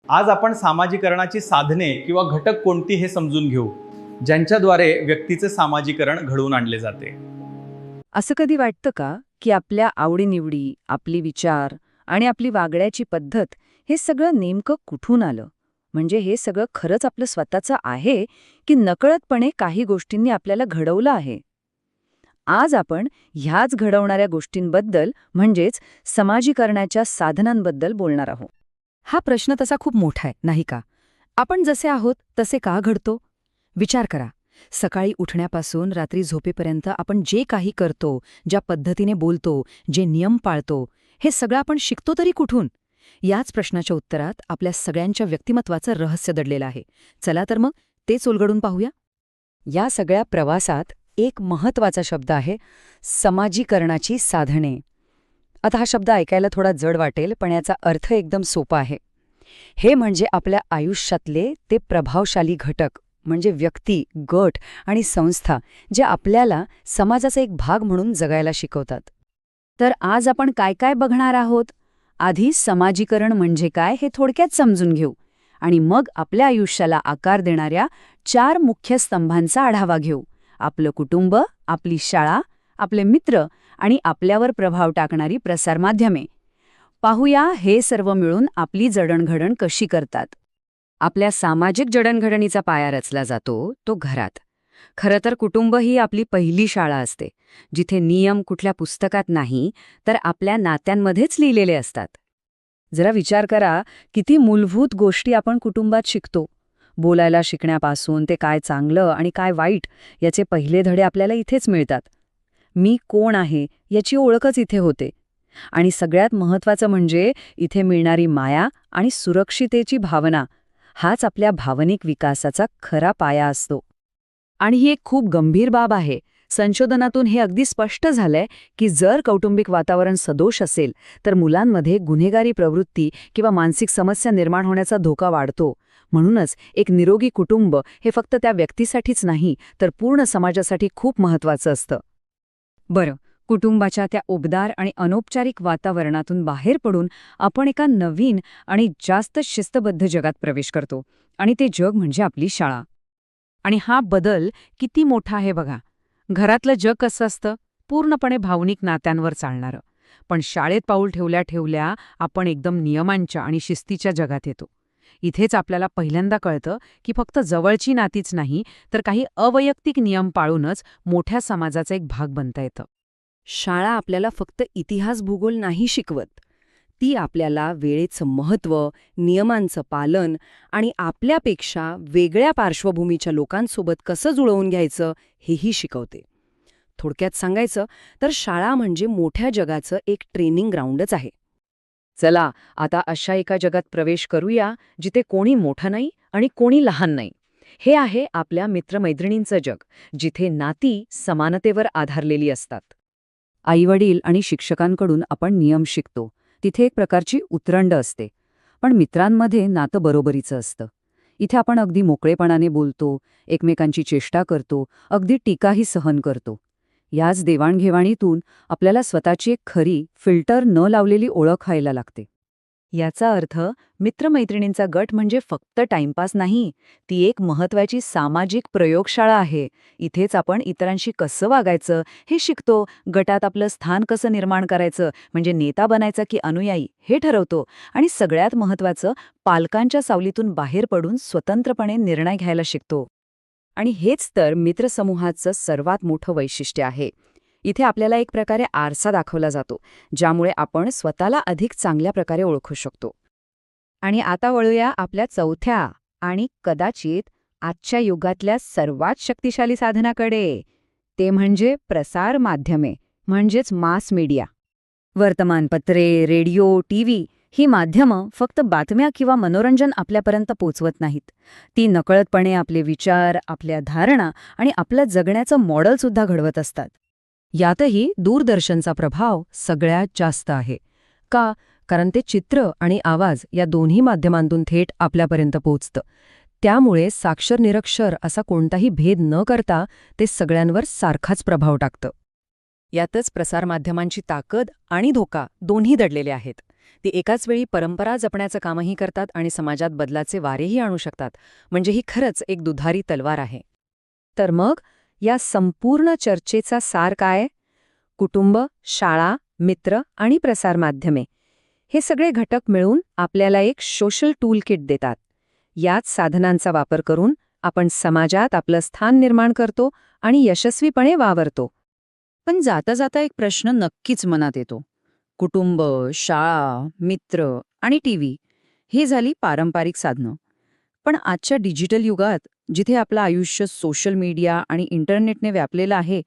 आज आपण सामाजीकरणाची साधने किंवा घटक कोणती हे समजून घेऊ, ज्यांच्याद्वारे व्यक्तीचे सामाजीकरण घडवून आणले जाते. असं कधी वाटतं का की आपल्या आवडीनिवडी, आपली विचार आणि आपली वागण्याची पद्धत हे सगळं नेमकं कुठून आलं? म्हणजे हे सगळं खरंच आपलं स्वतःचं आहे की नकळतपणे काही गोष्टींनी आपल्याला घडवलं आहे? आज आपण ह्याच घडवणाऱ्या गोष्टींबद्दल म्हणजेच समाजीकरणाच्या साधनांबद्दल बोलणार आहोत. हा प्रश्न तसा खूप मोठा आहे, नाही का? आपण जसे आहोत तसे का घडतो? विचार करा. सकाळी उठण्यापासून रात्री झोपेपर्यंत आपण जे काही करतो, ज्या पद्धतीने बोलतो, जे नियम पाळतो, हे सगळं आपण शिकतो तरी कुठून? याच प्रश्नाच्या उत्तरात आपल्या सगळ्यांच्या व्यक्तिमत्वाचं रहस्य दडलेलं आहे. चला तर मग तेच उलगडून पाहूया. या सगळ्या प्रवासात एक महत्त्वाचा शब्द आहे, समाजीकरणाची साधने. आता हा शब्द ऐकायला थोडा जड वाटेल, पण याचा अर्थ एकदम सोपा आहे. हे म्हणजे आपल्या आयुष्यातले ते प्रभावशाली घटक, म्हणजे व्यक्ती, गट आणि संस्था, जे आपल्याला समाजाचा एक भाग म्हणून जगायला शिकवतात. तर आज आपण काय काय बघणार आहोत? आधी समाजीकरण म्हणजे काय हे थोडक्यात समजून घेऊ, आणि मग आपल्या आयुष्याला आकार देणाऱ्या 4 मुख्य स्तंभांचा आढावा घेऊ. आपलं कुटुंब, आपली शाळा, आपले मित्र आणि आपल्यावर प्रभाव टाकणारी प्रसारमाध्यमे. पाहूया हे सर्व मिळून आपली जडणघडण कशी करतात. आपल्या सामाजिक जडणघडणीचा पाया रचला जातो तो घरात. खरं तर कुटुंब ही आपली पहिली शाळा असते, जिथे नियम कुठल्या पुस्तकात नाही तर आपल्या नात्यांमध्येच लिहिलेले असतात. जरा विचार करा, किती मूलभूत गोष्टी आपण कुटुंबात शिकतो. बोलायला शिकण्यापासून ते काय चांगलं आणि काय वाईट याचे पहिले धडे आपल्याला इथेच मिळतात. मी कोण आहे याची ओळखच इथे होते. आणि सगळ्यात महत्त्वाचं म्हणजे इथे मिळणारी माया आणि सुरक्षितेची भावना, हाच आपल्या भावनिक विकासाचा खरा पाया असतो. आणि ही एक खूप गंभीर बाब आहे. संशोधनातून हे अगदी स्पष्ट झालंय की जर कौटुंबिक वातावरण सदोष असेल तर मुलांमध्ये गुन्हेगारी प्रवृत्ती किंवा मानसिक समस्या निर्माण होण्याचा धोका वाढतो. म्हणूनच एक निरोगी कुटुंब हे फक्त त्या व्यक्तीसाठीच नाही तर पूर्ण समाजासाठी खूप महत्त्वाचं असतं. बरं, कुटुंबाच्या त्या उबदार आणि अनौपचारिक वातावरणातून बाहेर पडून आपण एका नवीन आणि जास्त शिस्तबद्ध जगात प्रवेश करतो, आणि ते जग म्हणजे आपली शाळा. आणि हा बदल किती मोठा आहे बघा. घरातलं जग कसं असतं? पूर्णपणे भावनिक नात्यांवर चालणारं. पण शाळेत पाऊल ठेवल्या ठेवल्या आपण एकदम नियमांच्या आणि शिस्तीच्या जगात येतो. इथेच आपल्याला पहिल्यांदा कळतं की फक्त जवळची नातीच नाही तर काही अवैयक्तिक नियम पाळूनच मोठ्या समाजाचा एक भाग बनता येतं. शाळा आपल्याला फक्त इतिहास भूगोल नाही शिकवत, ती आपल्याला वेळेचं महत्त्व, नियमांचं पालन आणि आपल्यापेक्षा वेगळ्या पार्श्वभूमीच्या लोकांसोबत कसं जुळवून घ्यायचं हेही शिकवते. थोडक्यात सांगायचं तर शाळा म्हणजे मोठ्या जगाचं एक ट्रेनिंग ग्राउंडच आहे. चला आता अशा एका जगात प्रवेश करूया जिथे कोणी मोठं नाही आणि कोणी लहान नाही. हे आहे आपल्या मित्रमैत्रिणींचं जग, जिथे नाती समानतेवर आधारलेली असतात. आईवडील आणि शिक्षकांकडून आपण नियम शिकतो, तिथे एक प्रकारची उतरंड असते. पण मित्रांमध्ये नातं बरोबरीचं असतं. इथे आपण अगदी मोकळेपणाने बोलतो, एकमेकांची चेष्टा करतो, अगदी टीकाही सहन करतो. याच देवाणघेवाणीतून आपल्याला स्वतःची एक खरी, फिल्टर न लावलेली ओळख व्हायला लागते. याचा अर्थ मित्रमैत्रिणींचा गट म्हणजे फक्त टाइमपास नाही, ती एक महत्त्वाची सामाजिक प्रयोगशाळा आहे. इथेच आपण इतरांशी कसं वागायचं हे शिकतो, गटात आपलं स्थान कसं निर्माण करायचं, म्हणजे नेता बनायचा की अनुयायी हे ठरवतो, आणि सगळ्यात महत्त्वाचं, पालकांच्या सावलीतून बाहेर पडून स्वतंत्रपणे निर्णय घ्यायला शिकतो. आणि हेच तर मित्रसमूहाचं सर्वात मोठं वैशिष्ट्य आहे. इथे आपल्याला एक प्रकारे आरसा दाखवला जातो, ज्यामुळे आपण स्वतःला अधिक चांगल्या प्रकारे ओळखू शकतो. आणि आता वळूया आपल्या चौथ्या आणि कदाचित आजच्या युगातल्या सर्वात शक्तिशाली साधनाकडे. ते म्हणजे प्रसार माध्यमे, म्हणजेच मास मीडिया. वर्तमानपत्रे, रेडिओ, टीव्ही ही माध्यमं फक्त बातम्या किंवा मनोरंजन आपल्यापर्यंत पोचवत नाहीत. ती नकळतपणे आपले विचार, आपल्या धारणा आणि आपलं जगण्याचं मॉडेलसुद्धा घडवत असतात. यातही दूरदर्शनचा प्रभाव सगळ्यात जास्त आहे. का? कारण ते चित्र आणि आवाज या दोन्ही माध्यमांतून थेट आपल्यापर्यंत पोचतं. त्यामुळे साक्षर निरक्षर असा कोणताही भेद न करता ते सगळ्यांवर सारखाच प्रभाव टाकतं. यातच प्रसारमाध्यमांची ताकद आणि धोका दोन्ही दडलेले आहेत. ती एकाच वेळी परंपरा जपण्याचं कामही करतात आणि समाजात बदलाचे वारेही आणू शकतात. म्हणजे ही खरंच एक दुधारी तलवार आहे. तर मग या संपूर्ण चर्चेचा सार काय? कुटुंब, शाळा, मित्र आणि प्रसारमाध्यमे हे सगळे घटक मिळून आपल्याला एक सोशल टूल किट देतात. याच साधनांचा वापर करून आपण समाजात आपलं स्थान निर्माण करतो आणि यशस्वीपणे वावरतो. पण जाता जाता एक प्रश्न नक्कीच मनात येतो. कुटुंब, शाळा, मित्र आणि टीव्ही ही झाली पारंपरिक साधनं. पण आजच्या डिजिटल युगात जिथे आपलं आयुष्य सोशल मीडिया आणि इंटरनेटने व्यापलेलं आहे,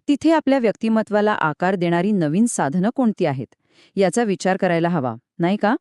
तिथे आपल्या व्यक्तिमत्वाला आकार देणारी नवीन साधनं कोणती आहेत याचा विचार करायला हवा, नाही का?